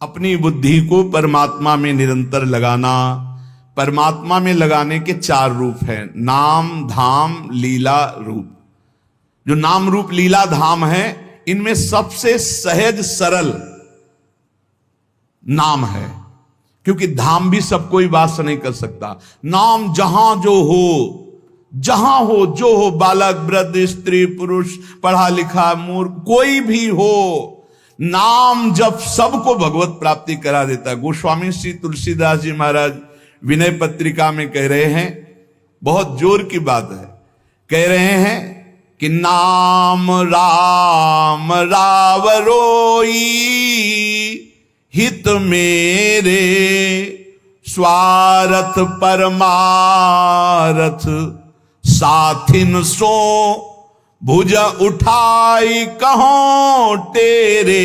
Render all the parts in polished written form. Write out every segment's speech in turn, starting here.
अपनी बुद्धि को परमात्मा में निरंतर लगाना। परमात्मा में लगाने के 4 रूप हैं, नाम, धाम, लीला, रूप। जो नाम, रूप, लीला, धाम है, इनमें सबसे सहज सरल नाम है, क्योंकि धाम भी सब कोई वास नहीं कर सकता। नाम जहां जो हो, जहां हो, जो हो, बालक, वृद्ध, स्त्री, पुरुष, पढ़ा लिखा, मूर्ख, कोई भी हो, नाम जब सबको भगवत प्राप्ति करा देता है। गोस्वामी श्री तुलसीदास जी महाराज विनय पत्रिका में कह रहे हैं, बहुत जोर की बात है, कह रहे हैं कि नाम राम रावरोई हित मेरे स्वार्थ परमारथ साथिन सो भुज उठाई कहो तेरे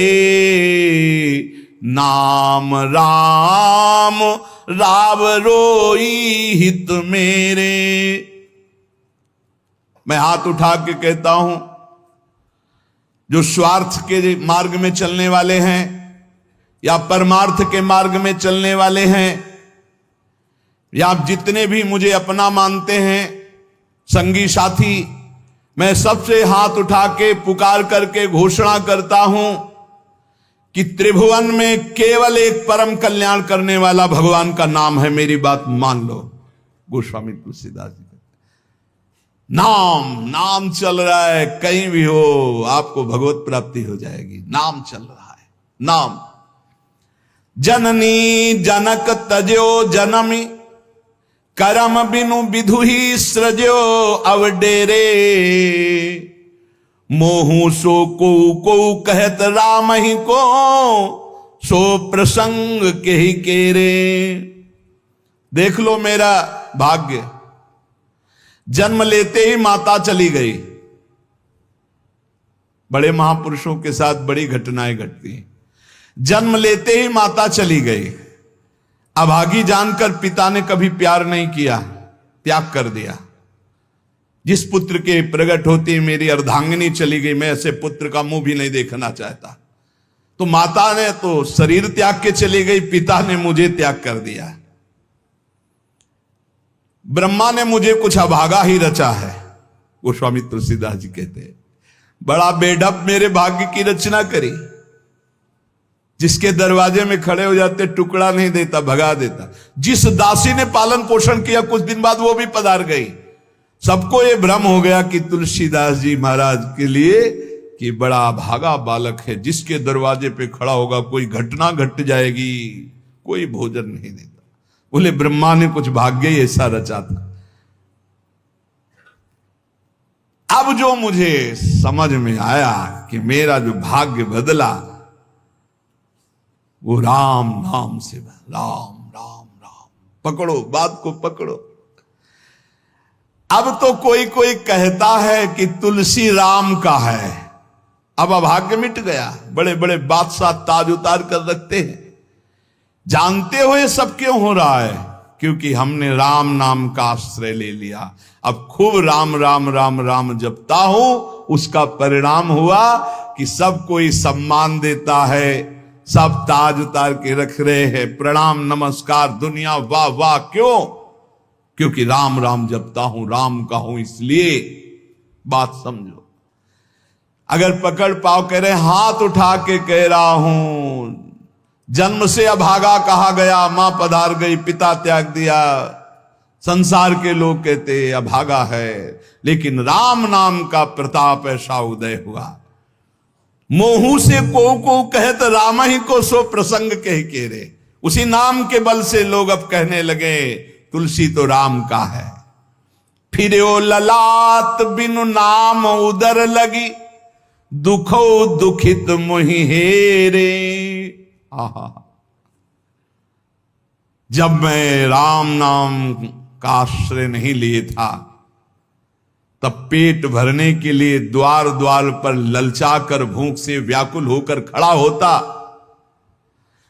नाम राम रावरोई हित मेरे। मैं हाथ उठा के कहता हूं, जो स्वार्थ के मार्ग में चलने वाले हैं या परमार्थ के मार्ग में चलने वाले हैं, या आप जितने भी मुझे अपना मानते हैं संगी साथी, मैं सबसे हाथ उठा के पुकार करके घोषणा करता हूं कि त्रिभुवन में केवल एक परम कल्याण करने वाला भगवान का नाम है। मेरी बात मान लो। गोस्वामी तुलसीदास जी, नाम, नाम चल रहा है, कहीं भी हो आपको भगवत प्राप्ति हो जाएगी। नाम चल रहा है, नाम। जननी जनक तजो जनमी करम बिनु विधु ही सृजो अवडेरे मोहू सो को कहत राम ही को सो प्रसंग के ही केरे। देख लो मेरा भाग्य, जन्म लेते ही माता चली गई। बड़े महापुरुषों के साथ बड़ी घटनाएं घटती हैं। जन्म लेते ही माता चली गई। अभागी जानकर पिता ने कभी प्यार नहीं किया, त्याग कर दिया। जिस पुत्र के प्रकट होती मेरी अर्धांगिनी चली गई, मैं ऐसे पुत्र का मुंह भी नहीं देखना चाहता। तो माता ने तो शरीर त्याग के चली गई, पिता ने मुझे त्याग कर दिया। ब्रह्मा ने मुझे कुछ अभागा ही रचा है। गोस्वामी तुलसीदास जी कहते हैं, बड़ा बेढप मेरे भाग्य की रचना करी। जिसके दरवाजे में खड़े हो जाते टुकड़ा नहीं देता, भगा देता। जिस दासी ने पालन पोषण किया, कुछ दिन बाद वो भी पधार गई। सबको ये भ्रम हो गया कि तुलसीदास जी महाराज के लिए कि बड़ा भागा बालक है, जिसके दरवाजे पे खड़ा होगा कोई घटना घट जाएगी, कोई भोजन नहीं देता। बोले ब्रह्मा ने कुछ भाग्य ही ऐसा रचा था। अब जो मुझे समझ में आया कि मेरा जो भाग्य बदला वो राम नाम से, राम राम राम। पकड़ो बात को, पकड़ो। अब तो कोई कोई कहता है कि तुलसी राम का है। अब अभाग्य मिट गया। बड़े बड़े बादशाह ताज उतार कर रखते हैं। जानते हो ये सब क्यों हो रहा है? क्योंकि हमने राम नाम का आश्रय ले लिया। अब खूब राम राम राम राम जपता हूं, उसका परिणाम हुआ कि सब कोई सम्मान देता है, सब ताज उतार के रख रहे हैं, प्रणाम नमस्कार, दुनिया वाह वाह। क्यों? क्योंकि राम राम जपता हूं, राम का हूं, इसलिए। बात समझो। अगर पकड़ पाओ, कह रहे हाथ उठा के कह रहा हूं, जन्म से अभागा कहा गया, मां पधार गई, पिता त्याग दिया। संसार के लोग कहते अभागा है, लेकिन राम नाम का प्रताप ऐसा उदय हुआ। मोहू से को कहत राम ही को सो प्रसंग कह के रे। उसी नाम के बल से लोग अब कहने लगे तुलसी तो राम का है। फिर ओ ललाट बिनु नाम उदर लगी, दुखो दुखित मोहि हेरे। आहा, जब मैं राम नाम का आश्रय नहीं लिए था, तब पेट भरने के लिए द्वार द्वार पर ललचा कर भूख से व्याकुल होकर खड़ा होता।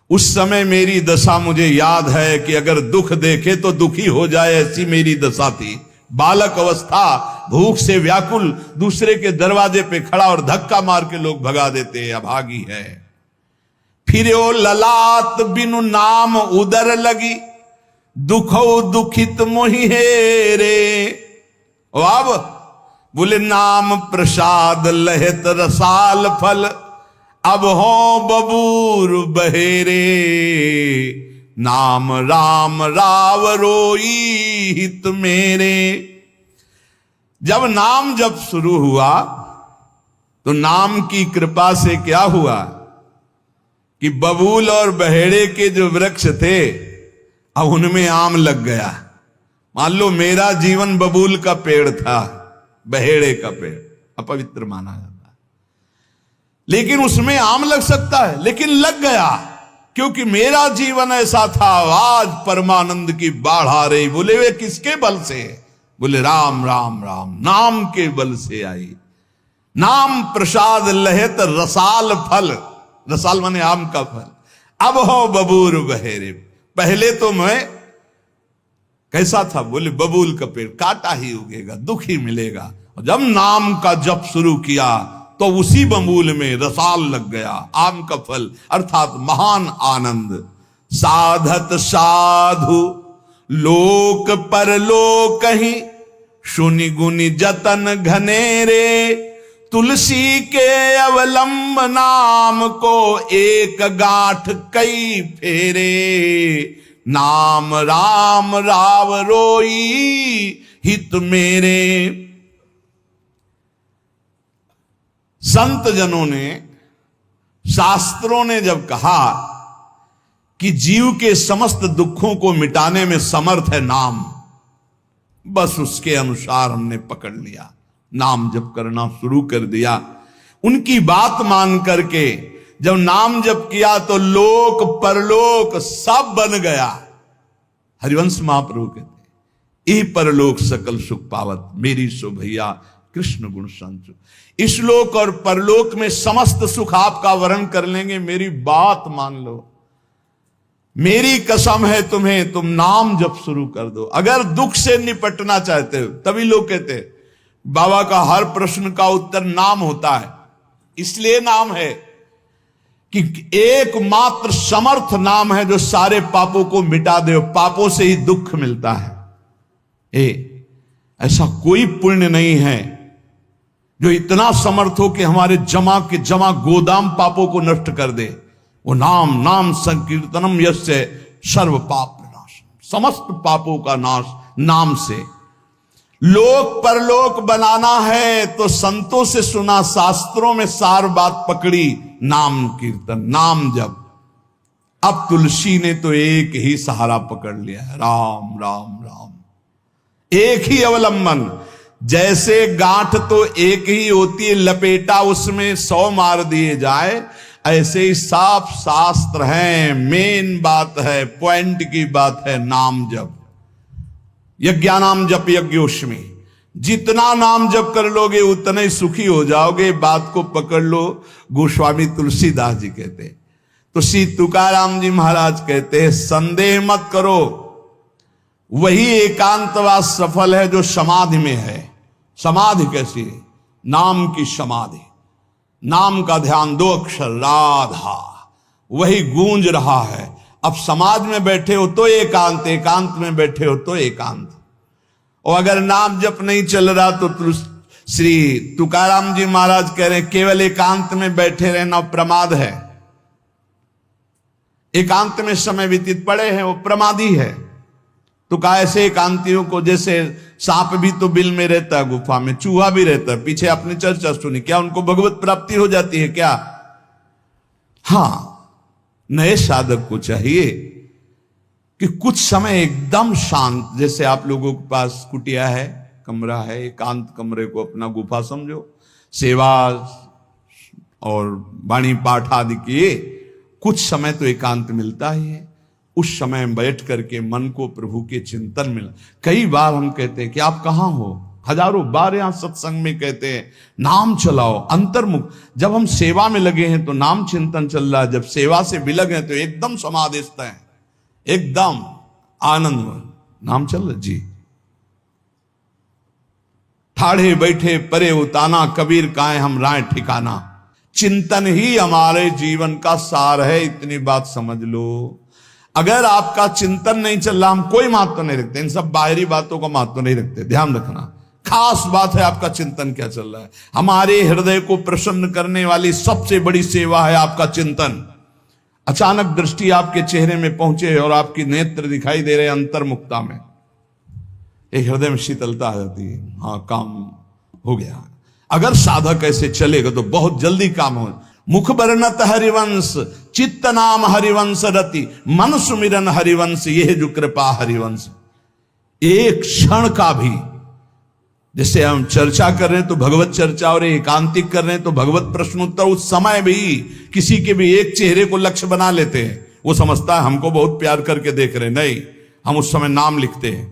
उस समय मेरी दशा मुझे याद है कि अगर दुख देखे तो दुखी हो जाए, ऐसी मेरी दशा थी। बालक अवस्था, भूख से व्याकुल, दूसरे के दरवाजे पे खड़ा और धक्का मार के लोग भगा देते, अभागी है। फिरो ललाट बिनु नाम उदर लगी, दुखो दुखित मोहि हेरे। अब बोले नाम प्रसाद लहत रसाल फल, अब हो बबूर बहेरे। नाम राम राव रोई हित मेरे। जब नाम जब शुरू हुआ तो नाम की कृपा से क्या हुआ कि बबूल और बहेड़े के जो वृक्ष थे अब उनमें आम लग गया। मान लो मेरा जीवन बबूल का पेड़ था, बहेड़े का पेड़ अपवित्र माना जाता है, लेकिन उसमें आम लग सकता है, लेकिन लग गया क्योंकि मेरा जीवन ऐसा था। आज परमानंद की बाढ़ आ रही। बोले वे किसके बल से? बोले राम राम राम, नाम के बल से आई। नाम प्रसाद लहत रसाल फल, रसाल माने आम का फल, अब हो बबूर बहेरे। पहले तो मैं कैसा था? बोले बबूल का पेड़, काटा ही उगेगा, दुख ही मिलेगा। और जब नाम का जप शुरू किया तो उसी बबूल में रसाल लग गया, आम का फल अर्थात महान आनंद। साधत साधु लोक परलोक ही, सुनि गुनि जतन घनेरे। तुलसी के अवलंब नाम को, एक गांठ कई फेरे। नाम राम राव रोई हित मेरे। संत जनों ने, शास्त्रों ने जब कहा कि जीव के समस्त दुखों को मिटाने में समर्थ है नाम, बस उसके अनुसार हमने पकड़ लिया, नाम जप करना शुरू कर दिया। उनकी बात मान करके जब नाम जप किया तो लोक परलोक सब बन गया। हरिवंश महाप्रभु कहते ई परलोक सकल सुख पावत, मेरी सो भैया कृष्ण गुण संचु। इस लोक और परलोक में समस्त सुख आपका वर्ण कर लेंगे, मेरी बात मान लो, मेरी कसम है तुम्हें, तुम नाम जप शुरू कर दो। अगर दुख से निपटना चाहते हो, तभी लोग कहते हैं बाबा का हर प्रश्न का उत्तर नाम होता है। इसलिए नाम है कि एकमात्र समर्थ नाम है जो सारे पापों को मिटा दे। पापों से ही दुख मिलता है। ऐसा कोई पुण्य नहीं है जो इतना समर्थ हो कि हमारे जमा के जमा गोदाम पापों को नष्ट कर दे। वो नाम, नाम संकीर्तनम यस्य सर्व पाप नाश, समस्त पापों का नाश नाम से। लोक परलोक बनाना है तो संतों से सुना, शास्त्रों में सार बात पकड़ी, नाम कीर्तन, नाम जप। अब तुलसी ने तो एक ही सहारा पकड़ लिया है, राम राम राम, एक ही अवलंबन। जैसे गांठ तो एक ही होती है, लपेटा उसमें 100 मार दिए जाए, ऐसे ही साफ शास्त्र हैं। मेन बात है, पॉइंट की बात है, नाम जप। यज्ञानाम जप यज्ञोष्मी, जितना नाम जप कर लोगे उतना ही सुखी हो जाओगे। बात को पकड़ लो। गोस्वामी तुलसीदास जी कहते, तो श्री तुकाराम जी महाराज कहते हैं, संदेह मत करो, वही एकांतवास सफल है जो समाधि में है। समाधि कैसी है? नाम की समाधि, नाम का ध्यान, 2 अक्षर राधा, वही गूंज रहा है। अब समाज में बैठे हो तो एकांत, एकांत में बैठे हो तो एकांत। और अगर नाम जप नहीं चल रहा तो श्री तुकाराम जी महाराज कह रहे हैं केवल एकांत में बैठे रहना प्रमाद है। एकांत में समय व्यतीत पड़े हैं वो प्रमादी है। तो कहा ऐसे एकांतियों को, जैसे सांप भी तो बिल में रहता है, गुफा में चूहा भी रहता है, पीछे आपने चर्चा सुनी, क्या उनको भगवत प्राप्ति हो जाती है क्या? हाँ, नए साधक को चाहिए कि कुछ समय एकदम शांत, जैसे आप लोगों के पास कुटिया है, कमरा है, एकांत कमरे को अपना गुफा समझो, सेवा और वाणी पाठ आदि किए, कुछ समय तो एकांत मिलता ही है। उस समय बैठ करके मन को प्रभु के चिंतन में, कई बार हम कहते हैं कि आप कहाँ हो, हजारों बार यहां सत्संग में कहते हैं नाम चलाओ, अंतर्मुख। जब हम सेवा में लगे हैं तो नाम चिंतन चल रहा है, जब सेवा से विलग हैं तो एकदम समाधिस्थ हैं, एकदम आनंद, नाम चल रहा जी। ठाढ़े बैठे परे उताना, कबीर काहे हम राय ठिकाना। चिंतन ही हमारे जीवन का सार है, इतनी बात समझ लो। अगर आपका चिंतन नहीं चल रहा, हम कोई महत्व नहीं रखते, इन सब बाहरी बातों का महत्व नहीं रखते, ध्यान रखना। खास बात है आपका चिंतन क्या चल रहा है। हमारे हृदय को प्रसन्न करने वाली सबसे बड़ी सेवा है आपका चिंतन। अचानक दृष्टि आपके चेहरे में पहुंचे और आपकी नेत्र दिखाई दे रहे अंतर्मुखता में, एक हृदय में शीतलता आ जाती है, हाँ काम हो गया। अगर साधक ऐसे चलेगा तो बहुत जल्दी काम हो। मुख बरनत हरिवंश, चित्त नाम हरिवंश रति, मन सुमिरन हरिवंश, यह जो कृपा हरिवंश। एक क्षण का भी, जैसे हम चर्चा कर रहे हैं तो भगवत चर्चा और एकांतिक कर रहे हैं तो भगवत प्रश्नोत्तर, उस समय भी किसी के भी एक चेहरे को लक्ष्य बना लेते हैं। वो समझता है हमको बहुत प्यार करके देख रहे हैं, नहीं, हम उस समय नाम लिखते हैं,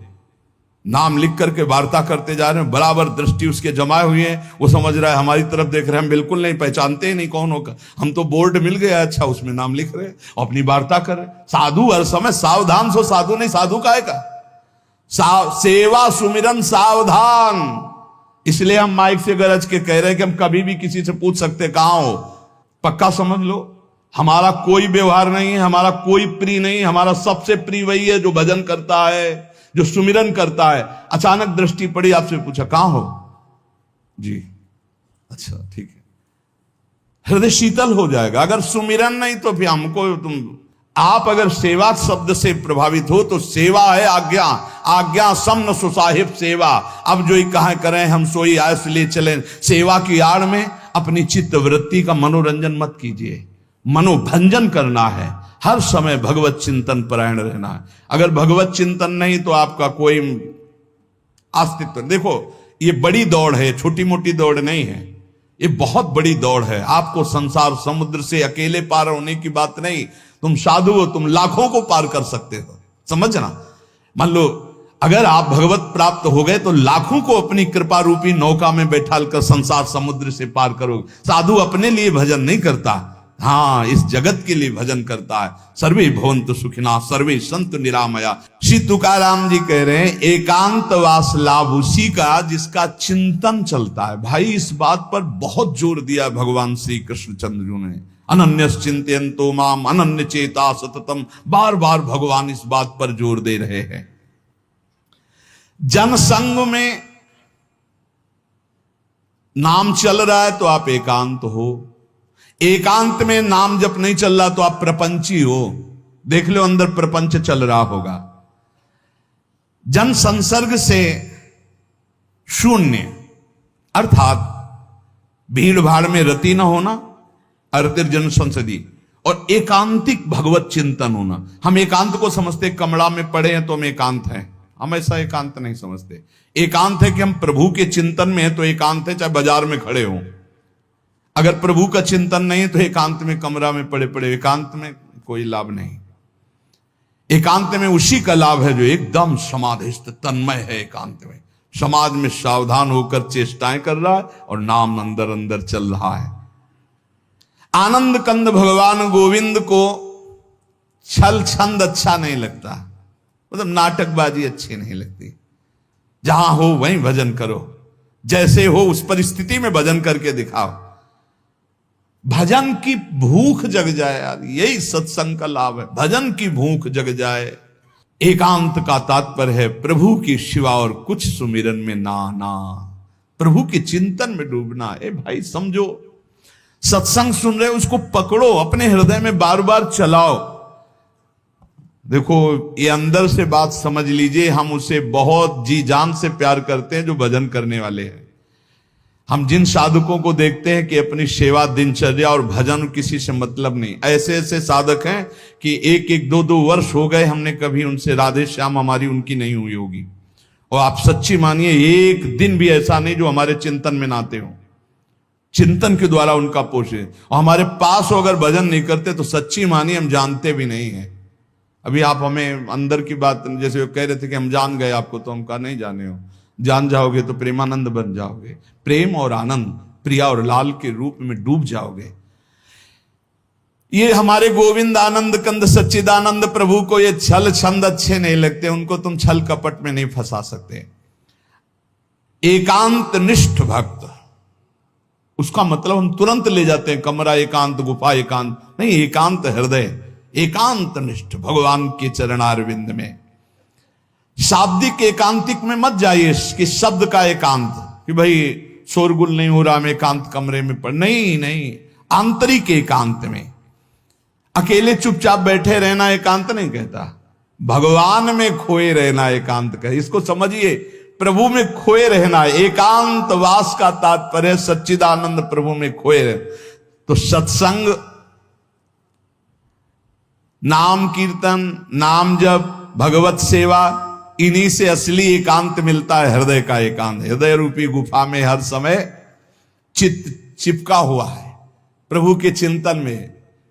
नाम लिख करके वार्ता करते जा रहे हैं, बराबर दृष्टि उसके जमाए हुए हैं। वो समझ रहा है हमारी तरफ देख रहे हैं, हम बिल्कुल नहीं पहचानते ही नहीं कौन होगा, हम तो बोर्ड मिल गया, अच्छा उसमें नाम लिख रहे हैं, अपनी वार्ता कर रहे हैं। साधु हर समय सावधान सो, साधु नहीं साधु काहे का, सेवा सुमिरन सावधान। इसलिए हम माइक से गरज के कह रहे हैं कि हम कभी भी किसी से पूछ सकते कहां हो। पक्का समझ लो, हमारा कोई व्यवहार नहीं है, हमारा कोई प्रिय नहीं, हमारा सबसे प्रिय वही है जो भजन करता है, जो सुमिरन करता है। अचानक दृष्टि पड़ी, आपसे पूछा कहां हो जी, अच्छा ठीक है, हृदय शीतल हो जाएगा। अगर सुमिरन नहीं तो फिर हमको आप अगर सेवा शब्द से प्रभावित हो तो सेवा है आज्ञा, आज्ञा समन सुसाहिब सेवा। अब जो ही कहा करें हम सोई आयस ले चलें, सेवा की आड़ में अपनी चित्त वृत्ति का मनोरंजन मत कीजिए, मनोभंजन करना है, हर समय भगवत चिंतन परायण रहना है। अगर भगवत चिंतन नहीं तो आपका कोई अस्तित्व, देखो ये बड़ी दौड़ है, छोटी मोटी दौड़ नहीं है, ये बहुत बड़ी दौड़ है। आपको संसार समुद्र से अकेले पार होने की बात नहीं, तुम साधु हो, तुम लाखों को पार कर सकते हो, समझना। मान लो अगर आप भगवत प्राप्त हो गए तो लाखों को अपनी कृपा रूपी नौका में बैठाल कर संसार समुद्र से पार करोगे। साधु अपने लिए भजन नहीं करता, हाँ इस जगत के लिए भजन करता है। सर्वे भवन्तु सुखिनः, सर्वे सन्तु निरामया। श्री तुकाराम जी कह रहे हैं एकांत वास लाभ उसी का जिसका चिंतन चलता है। भाई इस बात पर बहुत जोर दिया भगवान श्री कृष्ण चंद्र जी ने, अनन्यश्चिन्तयन्तो माम अनन्य चेता सततम। बार बार भगवान इस बात पर जोर दे रहे हैं। जनसंग में नाम चल रहा है तो आप एकांत हो, एकांत में नाम जब नहीं चल रहा तो आप प्रपंची हो। देख लो अंदर प्रपंच चल रहा होगा। जन संसर्ग से शून्य अर्थात भीड़ भाड़ में रति न होना, अर्तिर्जन संसदी, और एकांतिक भगवत चिंतन होना। हम एकांत को समझते कमरा में पड़े हैं तो हम एकांत हैं, हम ऐसा एकांत नहीं समझते। एकांत है कि हम प्रभु के चिंतन में हैं तो एकांत है, चाहे बाजार में खड़े हों। अगर प्रभु का चिंतन नहीं तो एकांत में कमरा में पड़े पड़े एकांत में कोई लाभ नहीं। एकांत में उसी का लाभ है जो एकदम समाधिस्थ तन्मय है। एकांत में समाज में सावधान होकर चेष्टाएं कर रहा है और नाम अंदर अंदर चल रहा है। आनंद कंद भगवान गोविंद को छल छंद अच्छा नहीं लगता, मतलब नाटकबाजी अच्छी नहीं लगती। जहां हो वहीं भजन करो, जैसे हो उस परिस्थिति में भजन करके दिखाओ। भजन की भूख जग जाए यार, यही सत्संग का लाभ है। भजन की भूख जग जाए। एकांत का तात्पर्य है प्रभु की शिवा और कुछ सुमिरन में ना, प्रभु के चिंतन में डूबना। ए भाई समझो, सत्संग सुन रहे हो उसको पकड़ो, अपने हृदय में बार बार चलाओ। देखो ये अंदर से बात समझ लीजिए, हम उसे बहुत जी जान से प्यार करते हैं जो भजन करने वाले हैं। हम जिन साधकों को देखते हैं कि अपनी सेवा दिनचर्या और भजन किसी से मतलब नहीं, ऐसे ऐसे साधक हैं कि एक एक दो दो वर्ष हो गए हमने कभी उनसे राधे श्याम हमारी उनकी नहीं हुई होगी। और आप सच्ची मानिए एक दिन भी ऐसा नहीं जो हमारे चिंतन में नाते हो, चिंतन के द्वारा उनका पोषे। और हमारे पास हो अगर भजन नहीं करते तो सच्ची मानिए हम जानते भी नहीं है। अभी आप हमें अंदर की बात, जैसे वो कह रहे थे कि हम जान गए आपको, तो हम कहा नहीं जाने हो, जान जाओगे तो प्रेमानंद बन जाओगे, प्रेम और आनंद प्रिया और लाल के रूप में डूब जाओगे। ये हमारे गोविंद आनंद कंद सच्चिदानंद प्रभु को ये छल छंद अच्छे नहीं लगते, उनको तुम छल कपट में नहीं फंसा सकते। एकांत निष्ठ भक्त उसका मतलब हम तुरंत ले जाते हैं कमरा एकांत, गुफा एकांत, नहीं, एकांत हृदय, एकांत निष्ठ भगवान के चरणारविंद में। शाब्दिक एकांतिक में मत जाइए कि शब्द का एकांत, कि भाई शोरगुल नहीं हो रहा, हम एकांत कमरे में पढ़, नहीं नहीं, आंतरिक एकांत में। अकेले चुपचाप बैठे रहना एकांत नहीं कहता, भगवान में खोए रहना एकांत कहता। इसको समझिए, प्रभु में खोए रहना, एकांत वास का तात्पर्य सच्चिदानंद प्रभु में खोए रहे। तो सत्संग, नाम कीर्तन, नाम जप, भगवत सेवा, इन्हीं से असली एकांत मिलता है, हृदय का एकांत। हृदय रूपी गुफा में हर समय चित्त चिपका हुआ है प्रभु के चिंतन में।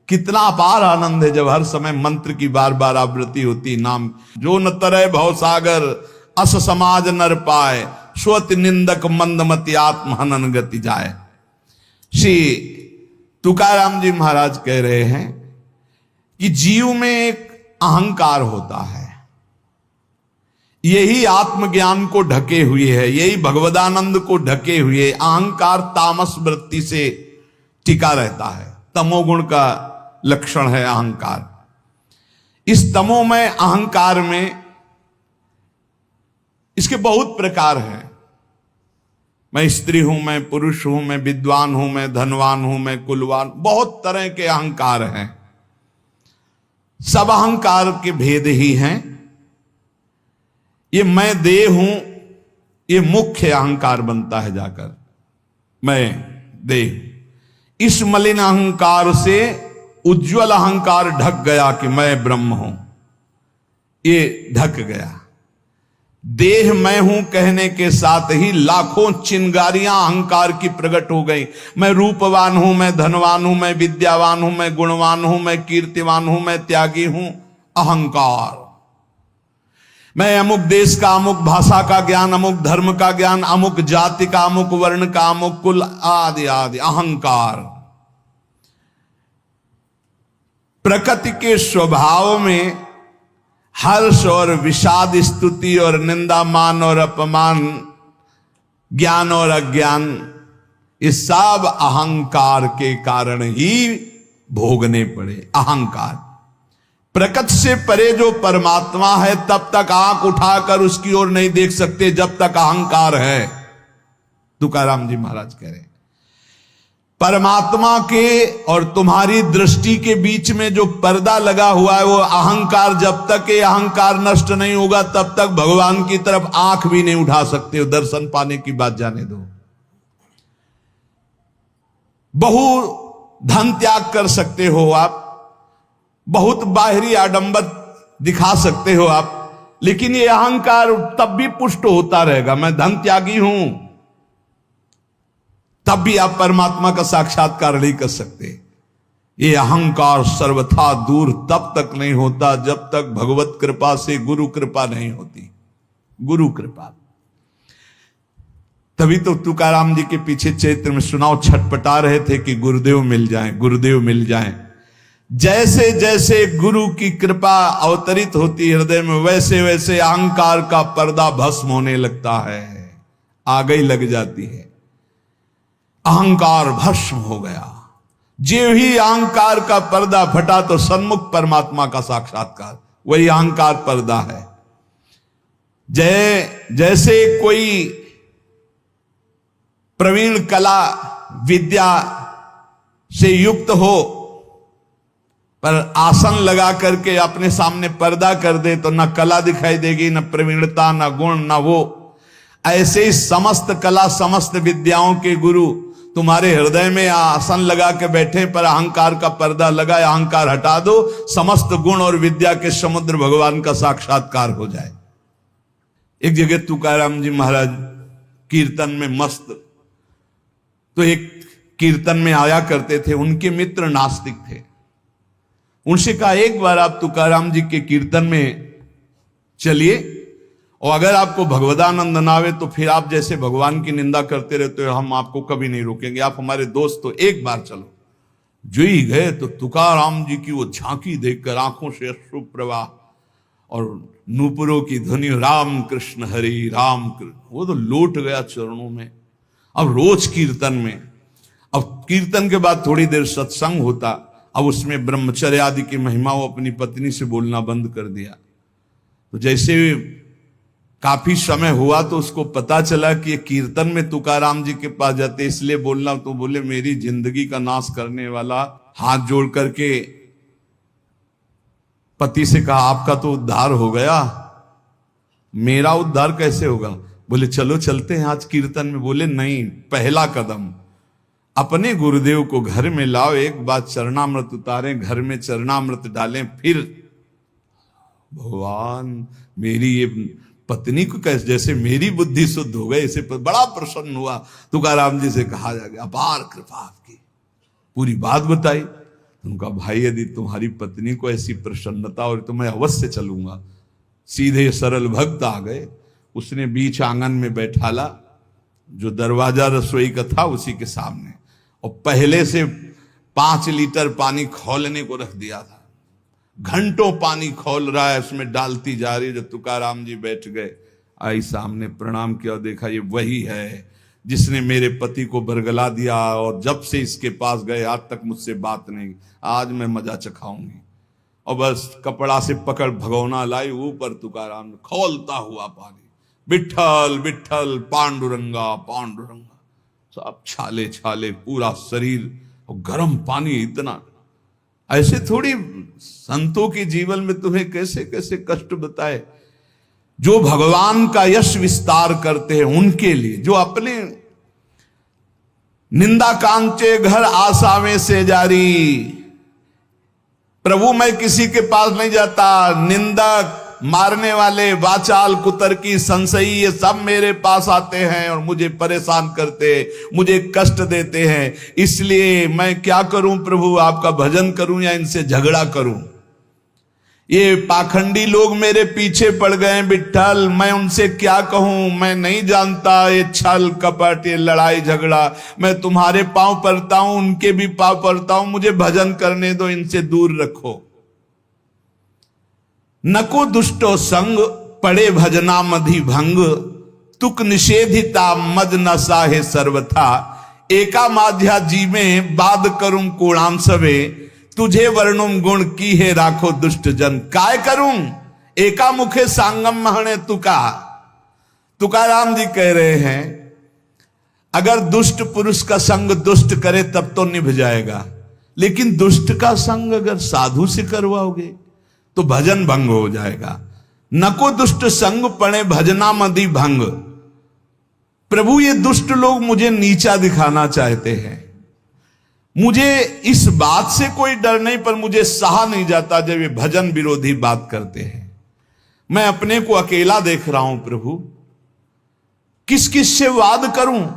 कितना अपार आनंद है जब हर समय मंत्र की बार बार आवृत्ति होती, नाम। जो न तरय भव सागर अस समाज नर पाए, स्वत निंदक मंदमति आत्म हनन गति जाए। श्री तुकाराम जी महाराज कह रहे हैं कि जीव में एक अहंकार होता है, यही आत्मज्ञान को ढके हुए है, यही भगवदानंद को ढके हुए। अहंकार तामस वृत्ति से टिका रहता है, तमोगुण का लक्षण है अहंकार। इस तमोमय अहंकार में इसके बहुत प्रकार हैं। मैं स्त्री हूं, मैं पुरुष हूं, मैं विद्वान हूं, मैं धनवान हूं, मैं कुलवान, बहुत तरह के अहंकार हैं। सब अहंकार के भेद ही हैं। ये मैं देह हूं, ये मुख्य अहंकार बनता है जाकर, मैं देह। इस मलिन अहंकार से उज्जवल अहंकार ढक गया कि मैं ब्रह्म हूं, ये ढक गया। देह मैं हूं कहने के साथ ही लाखों चिंगारियां अहंकार की प्रकट हो गई। मैं रूपवान हूं, मैं धनवान हूं, मैं विद्यावान हूं, मैं गुणवान हूं, मैं कीर्तिवान हूं, मैं त्यागी हूं, अहंकार। मैं अमुक देश का, अमुक भाषा का ज्ञान, अमुक धर्म का ज्ञान, अमुक जाति का, अमुक वर्ण का, अमुक कुल, आदि आदि, अहंकार। प्रकृति के स्वभाव में हर्ष और विषाद, स्तुति और निंदा, मान और अपमान, ज्ञान और अज्ञान, इस सब अहंकार के कारण ही भोगने पड़े। अहंकार। प्रकृति से परे जो परमात्मा है तब तक आंख उठाकर उसकी ओर नहीं देख सकते जब तक अहंकार है। तुकाराम जी महाराज कह रहे हैं, परमात्मा के और तुम्हारी दृष्टि के बीच में जो पर्दा लगा हुआ है वो अहंकार। जब तक ये अहंकार नष्ट नहीं होगा तब तक भगवान की तरफ आंख भी नहीं उठा सकते हो। दर्शन पाने की बात जाने दो। बहु धन त्याग कर सकते हो आप, बहुत बाहरी आडंबर दिखा सकते हो आप, लेकिन ये अहंकार तब भी पुष्ट होता रहेगा। मैं धन त्यागी हूं, तब भी आप परमात्मा का साक्षात्कार नहीं कर सकते। ये अहंकार सर्वथा दूर तब तक नहीं होता जब तक भगवत कृपा से गुरु कृपा नहीं होती। गुरु कृपा। तभी तो तुकाराम जी के पीछे चैत्र में सुनाओ छटपटा रहे थे कि गुरुदेव मिल जाएं, गुरुदेव मिल जाएं। जैसे जैसे गुरु की कृपा अवतरित होती हृदय में, वैसे वैसे अहंकार का पर्दा भस्म होने लगता है, आग ही लग जाती है। अहंकार भस्म हो गया। जो ही अहंकार का पर्दा फटा तो सन्मुख परमात्मा का साक्षात्कार, वही अहंकार पर्दा है। जैसे कोई प्रवीण कला विद्या से युक्त हो पर आसन लगा करके अपने सामने पर्दा कर दे तो न कला दिखाई देगी, न प्रवीणता, न गुण, न वो। ऐसे ही समस्त कला समस्त विद्याओं के गुरु तुम्हारे हृदय में आसन लगा के बैठे पर अहंकार का पर्दा लगा, अहंकार हटा दो, समस्त गुण और विद्या के समुद्र भगवान का साक्षात्कार हो जाए। एक जगह तुकाराम जी महाराज कीर्तन में मस्त, तो एक कीर्तन में आया करते थे, उनके मित्र नास्तिक थे। उनसे कहा एक बार आप तुकाराम जी के कीर्तन में चलिए और अगर आपको भगवदानंद ना आवे तो फिर आप जैसे भगवान की निंदा करते रहते हो, हम आपको कभी नहीं रोकेंगे, आप हमारे दोस्त हो, एक बार चलो। जो ही गए तो तुकाराम जी की वो झांकी देखकर आंखों से अश्रु प्रवाह और नूपुरों की ध्वनि, राम कृष्ण हरि राम कृष्ण, वो तो लौट गया चरणों में। अब रोज कीर्तन में अब कीर्तन के बाद थोड़ी देर सत्संग होता, अब उसमें ब्रह्मचर्य आदि की महिमा वो अपनी पत्नी से बोलना बंद कर दिया। तो जैसे काफी समय हुआ तो उसको पता चला कि ये कीर्तन में तुकाराम जी के पास जाते इसलिए बोलना, तो बोले मेरी जिंदगी का नाश करने वाला, हाथ जोड़ करके पति से कहा आपका तो उद्धार हो गया, मेरा उद्धार कैसे होगा? बोले चलो चलते हैं आज कीर्तन में। बोले नहीं, पहला कदम अपने गुरुदेव को घर में लाओ, एक बार चरणामृत उतारें, घर में चरणामृत डालें, फिर भगवान मेरी ये पत्नी को कैसे, जैसे मेरी बुद्धि शुद्ध हो गई, इसे बड़ा प्रसन्न हुआ। तुकाराम जी से कहा जा गया अपार कृपा आपकी, पूरी बात बताई। उनका भाई यदि तुम्हारी पत्नी को ऐसी प्रसन्नता और तो मैं अवश्य चलूंगा। सीधे सरल भक्त आ गए, उसने बीच आंगन में बैठाला, जो दरवाजा रसोई का था उसी के सामने, और पहले से 5 लीटर पानी खौलने को रख दिया था। घंटों पानी खौल रहा है, उसमें डालती जा रही है। जब तुकाराम जी बैठ गए, आई सामने, प्रणाम किया, देखा ये वही है जिसने मेरे पति को बरगला दिया, और जब से इसके पास गए आज तक मुझसे बात नहीं, आज मैं मजा चखाऊंगी। और बस कपड़ा से पकड़ भगोना लाई, ऊपर तुकाराम खौलता हुआ पानी, विठ्ठल विठ्ठल पांडुरंगा पांडुरंगा, सब छाले छाले पूरा शरीर, और गर्म पानी इतना। ऐसे थोड़ी संतों के जीवन में तुम्हें कैसे कैसे कष्ट बताए। जो भगवान का यश विस्तार करते हैं उनके लिए, जो अपने निंदा कांचे घर आसावे से जारी, प्रभु मैं किसी के पास नहीं जाता, निंदक मारने वाले वाचाल कुतर्की संशयी ये सब मेरे पास आते हैं और मुझे परेशान करते, मुझे कष्ट देते हैं, इसलिए मैं क्या करूं प्रभु, आपका भजन करूं या इनसे झगड़ा करूं? ये पाखंडी लोग मेरे पीछे पड़ गए विठ्ठल, मैं उनसे क्या कहूं? मैं नहीं जानता ये छल कपट, ये लड़ाई झगड़ा, मैं तुम्हारे पांव पड़ता हूं, उनके भी पांव पड़ता हूं, मुझे भजन करने दो, इनसे दूर रखो। नको दुष्टो संग पड़े भजना मधि भंग, तुक निषेधिता मद न साहे सर्वथा, एका माध्या जी में बाद करूं कोणाम सवे, तुझे वर्णुम गुण की है राखो दुष्ट जन, काय करूं एका मुखे सांगम महणे तुका। तुकाराम जी कह रहे हैं अगर दुष्ट पुरुष का संग दुष्ट करे तब तो निभ जाएगा, लेकिन दुष्ट का संग अगर साधु से करवाओगे तो भजन भंग हो जाएगा। नको दुष्ट संग पड़े भजना मदि भंग। प्रभु ये दुष्ट लोग मुझे नीचा दिखाना चाहते हैं, मुझे इस बात से कोई डर नहीं, पर मुझे सहा नहीं जाता जब ये भजन विरोधी बात करते हैं। मैं अपने को अकेला देख रहा हूं प्रभु, किस किस से वाद करूं?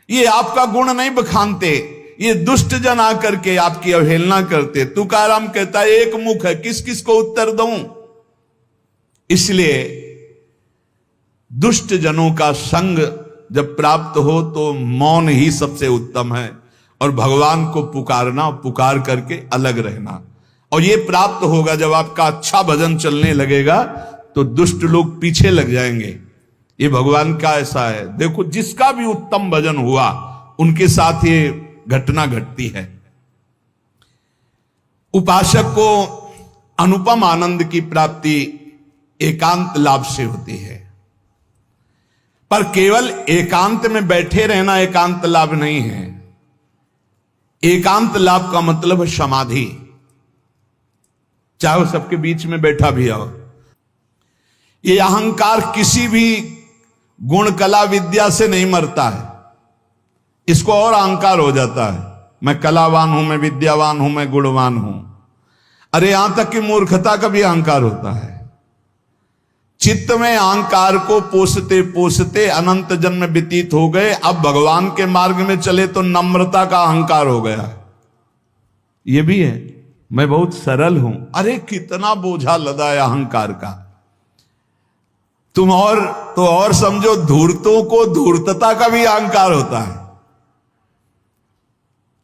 ये आपका गुण नहीं बखानते, ये दुष्ट जन आकर के आपकी अवहेलना करते। तुकाराम कहता है एक मुख है, किस किस को उत्तर दूं? इसलिए दुष्ट जनों का संग जब प्राप्त हो तो मौन ही सबसे उत्तम है, और भगवान को पुकारना, पुकार करके अलग रहना। और ये प्राप्त होगा जब आपका अच्छा भजन चलने लगेगा तो दुष्ट लोग पीछे लग जाएंगे। ये भगवान का ऐसा है। देखो जिसका भी उत्तम भजन हुआ उनके साथ ये घटना घटती है। उपासक को अनुपम आनंद की प्राप्ति एकांत लाभ से होती है, पर केवल एकांत में बैठे रहना एकांत लाभ नहीं है। एकांत लाभ का मतलब है समाधि, चाहे वो सबके बीच में बैठा भी हो। ये अहंकार किसी भी गुण कला विद्या से नहीं मरता है, इसको और अहंकार हो जाता है, मैं कलावान हूं, मैं विद्यावान हूं, मैं गुणवान हूं। अरे यहां तक कि मूर्खता का भी अहंकार होता है। चित्त में अहंकार को पोसते पोसते अनंत जन्म व्यतीत हो गए, अब भगवान के मार्ग में चले तो नम्रता का अहंकार हो गया। ये भी है, मैं बहुत सरल हूं। अरे कितना बोझा लदा है अहंकार का। तुम और समझो, धूर्तों को धूर्तता का भी अहंकार होता है।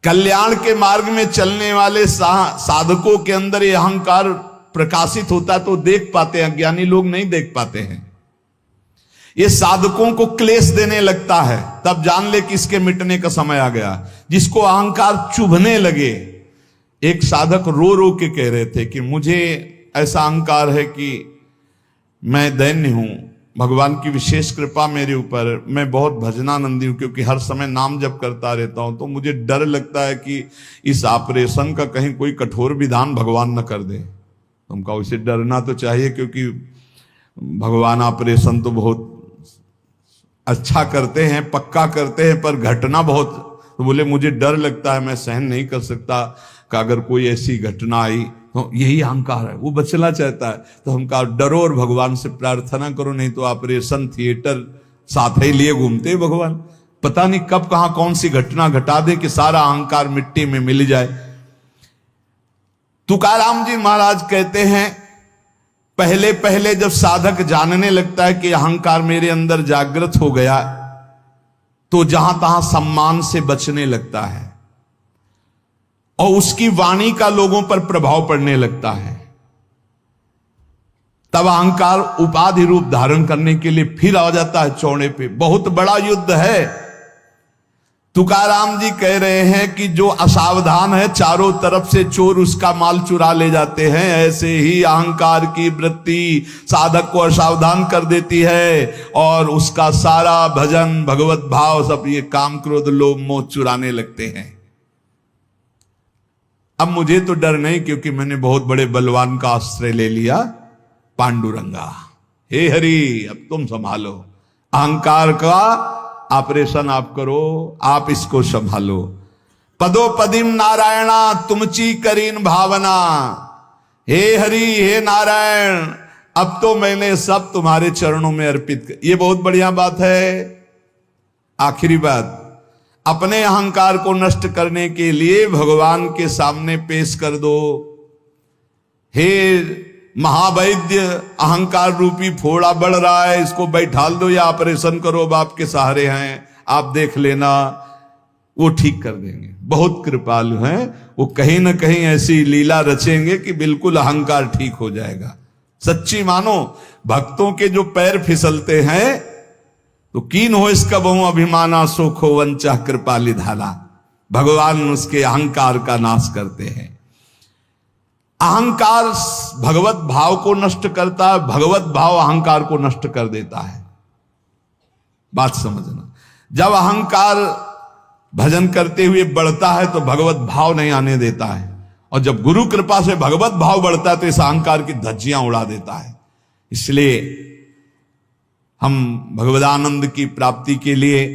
कल्याण के मार्ग में चलने वाले साधकों के अंदर ये अहंकार प्रकाशित होता तो देख पाते हैं, ज्ञानी लोग नहीं देख पाते हैं। ये साधकों को क्लेश देने लगता है, तब जान ले कि इसके मिटने का समय आ गया। जिसको अहंकार चुभने लगे, एक साधक रो रो के कह रहे थे कि मुझे ऐसा अहंकार है कि मैं दैन्य हूं, भगवान की विशेष कृपा मेरे ऊपर, मैं बहुत भजनानंदी हूं, क्योंकि हर समय नाम जप करता रहता हूं, तो मुझे डर लगता है कि इस ऑपरेशन का कहीं कोई कठोर विधान भगवान न कर दे। तुमका उसे डरना तो चाहिए, क्योंकि भगवान ऑपरेशन तो बहुत अच्छा करते हैं, पक्का करते हैं, पर घटना बहुत, तो बोले मुझे डर लगता है, मैं सहन नहीं कर सकता कि अगर कोई ऐसी घटना आई, तो यही अहंकार है, वो बचना चाहता है। तो हम कहा डरो और भगवान से प्रार्थना करो, नहीं तो ऑपरेशन थिएटर साथ ही लिए घूमते भगवान, पता नहीं कब कहां कौन सी घटना घटा दे कि सारा अहंकार मिट्टी में मिल जाए। तुकाराम जी महाराज कहते हैं, पहले पहले जब साधक जानने लगता है कि अहंकार मेरे अंदर जागृत हो गया, तो जहां तहां सम्मान से बचने लगता है और उसकी वाणी का लोगों पर प्रभाव पड़ने लगता है। तब अहंकार उपाधि रूप धारण करने के लिए फिर आ जाता है चौड़े पे। बहुत बड़ा युद्ध है। तुकाराम जी कह रहे हैं कि जो असावधान है, चारों तरफ से चोर उसका माल चुरा ले जाते हैं। ऐसे ही अहंकार की वृत्ति साधक को असावधान कर देती है और उसका सारा भजन, भगवत भाव, सब ये काम, क्रोध, लोभ, मोह चुराने लगते हैं। अब मुझे तो डर नहीं, क्योंकि मैंने बहुत बड़े बलवान का आश्रय ले लिया, पांडुरंगा। हे हरि, अब तुम संभालो अहंकार का ऑपरेशन, आप करो, आप इसको संभालो। पदो पदिम नारायणा तुमची करीन भावना। हे हरि, हे नारायण, अब तो मैंने सब तुम्हारे चरणों में अर्पित कर। ये बहुत बढ़िया बात है। आखिरी बात, अपने अहंकार को नष्ट करने के लिए भगवान के सामने पेश कर दो। हे महावैद्य, अहंकार रूपी फोड़ा बढ़ रहा है, इसको बैठाल दो या ऑपरेशन करो, अब आपके सहारे हैं, आप देख लेना, वो ठीक कर देंगे। बहुत कृपालु हैं वो, कहीं ना कहीं ऐसी लीला रचेंगे कि बिल्कुल अहंकार ठीक हो जाएगा। सच्ची मानो, भक्तों के जो पैर फिसलते हैं तो कीन हो इसका बहु अभिमाना, सोखो वंचा कृपाली धारा। भगवान उसके अहंकार का नाश करते हैं। अहंकार भगवत भाव को नष्ट करता है, भगवत भाव अहंकार को नष्ट कर देता है। बात समझना, जब अहंकार भजन करते हुए बढ़ता है तो भगवत भाव नहीं आने देता है, और जब गुरु कृपा से भगवत भाव बढ़ता है तो इस अहंकार की धज्जियां उड़ा देता है। इसलिए हम भगवदानंद की प्राप्ति के लिए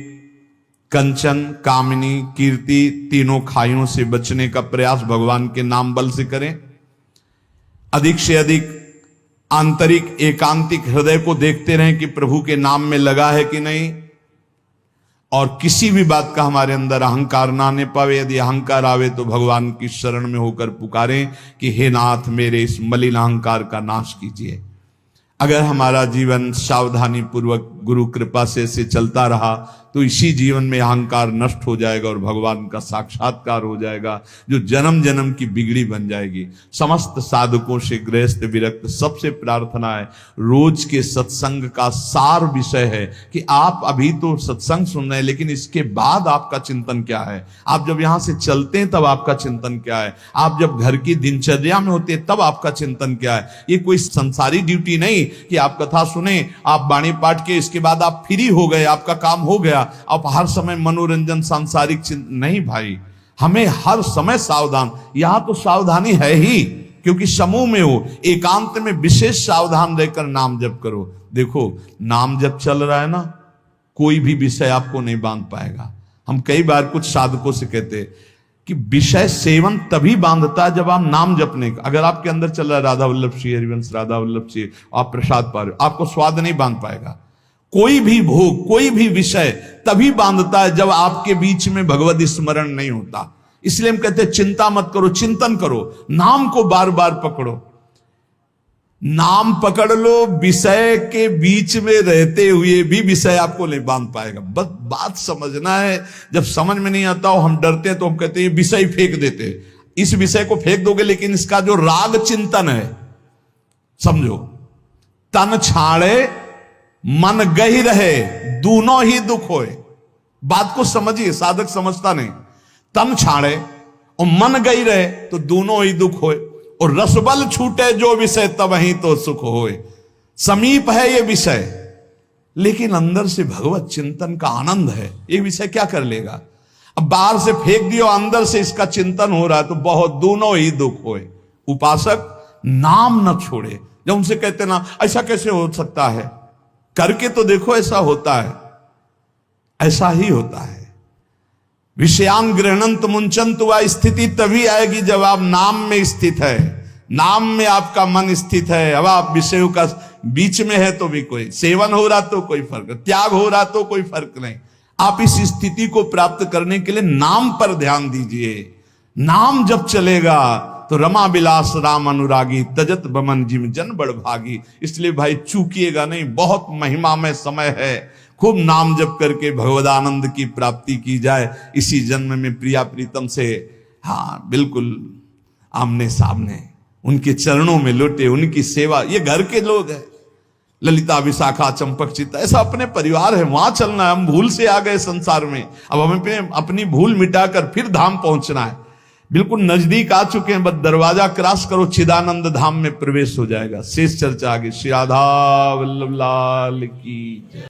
कंचन, कामिनी, कीर्ति, तीनों खाइयों से बचने का प्रयास भगवान के नाम बल से करें। अधिक से अधिक आंतरिक एकांतिक हृदय को देखते रहें कि प्रभु के नाम में लगा है कि नहीं, और किसी भी बात का हमारे अंदर अहंकार ना आने पावे। यदि अहंकार आवे तो भगवान की शरण में होकर पुकारें कि हे नाथ, मेरे इस मलिन अहंकार का नाश कीजिए। अगर हमारा जीवन सावधानी पूर्वक गुरु कृपा से चलता रहा तो इसी जीवन में अहंकार नष्ट हो जाएगा और भगवान का साक्षात्कार हो जाएगा, जो जन्म जन्म की बिगड़ी बन जाएगी। समस्त साधकों से गृहस्थ विरक्त सबसे प्रार्थना है, रोज के सत्संग का सार विषय है कि आप अभी तो सत्संग सुन रहे हैं, लेकिन इसके बाद आपका चिंतन क्या है। आप जब यहां से चलते हैं तब आपका चिंतन क्या है, आप जब घर की दिनचर्या में होते हैं तब आपका चिंतन क्या है। ये कोई संसारी ड्यूटी नहीं कि आप कथा सुने, आप बाणी पाठ के, इसके बाद आप फ्री हो गए, आपका काम हो गया, आप हर समय मनोरंजन सांसारिक नहीं भाई, हमें हर समय सावधान। यहां तो सावधानी है ही, क्योंकि समूह में हो, एकांत में विशेष सावधान रहकर नाम जप करो। देखो, नाम जप चल रहा है ना, कोई भी विषय आपको नहीं बांध पाएगा। हम कई बार कुछ साधकों से कहते हैं कि विषय सेवन तभी बांधता है जब आप नाम जपने का, अगर आपके अंदर चल रहा है राधा वल्लभ श्री हरिवंश, राधा वल्लभ श्री, आप प्रसाद पा रहे हो, आपको स्वाद नहीं बांध पाएगा। कोई भी भोग, कोई भी विषय तभी बांधता है जब आपके बीच में भगवत स्मरण नहीं होता। इसलिए हम कहते हैं चिंता मत करो, चिंतन करो, नाम को बार बार पकड़ो। नाम पकड़ लो, विषय के बीच में रहते हुए भी विषय आपको नहीं बांध पाएगा। बस बात समझना है। जब समझ में नहीं आता हो, हम डरते हैं तो हम कहते हैं विषय फेंक देते हैं। इस विषय को फेंक दोगे, लेकिन इसका जो राग चिंतन है, समझो, तन छाड़े मन गही रहे दोनों ही दुख होए। बात को समझिए, साधक समझता नहीं। तन छाड़े और मन गई रहे तो दोनों ही दुख होए। और रसबल छूटे जो विषय तब ही तो सुख होए। समीप है ये विषय, लेकिन अंदर से भगवत चिंतन का आनंद है। ये विषय क्या कर लेगा? अब बाहर से फेंक दियो, अंदर से इसका चिंतन हो रहा है तो बहुत दोनों ही दुख होए। उपासक नाम न छोड़े। जब उनसे कहते ना ऐसा कैसे हो सकता है, करके तो देखो ऐसा होता है, ऐसा ही होता है। विषयान गृहणंत मुंचंत, वह स्थिति तभी आएगी जब आप नाम में स्थित है, नाम में आपका मन स्थित है। अब आप विषयों का बीच में है तो भी कोई सेवन हो रहा तो कोई फर्क, त्याग हो रहा तो कोई फर्क नहीं। आप इस स्थिति को प्राप्त करने के लिए नाम पर ध्यान दीजिए। नाम जब चलेगा तो रमा बिलास राम अनुरागी, तजत बमन जिम जन बड़ भागी। इसलिए भाई चूकिएगा नहीं, बहुत महिमामय समय है। खूब नाम जप करके भगवदानंद की प्राप्ति की जाए। इसी जन्म में प्रिया प्रीतम से, हाँ बिल्कुल आमने सामने उनके चरणों में लौटे, उनकी सेवा। ये घर के लोग हैं, ललिता विशाखा चंपक चित्ता, ऐसा अपने परिवार है, वहां चलना है। हम भूल से आ गए संसार में, अब हमें अपनी भूल मिटाकर फिर धाम पहुंचना है। बिल्कुल नजदीक आ चुके हैं, बस दरवाजा क्रॉस करो, चिदानंद धाम में प्रवेश हो जाएगा। शेष चर्चा आगे। श्री राधा वल्लभ लाल की।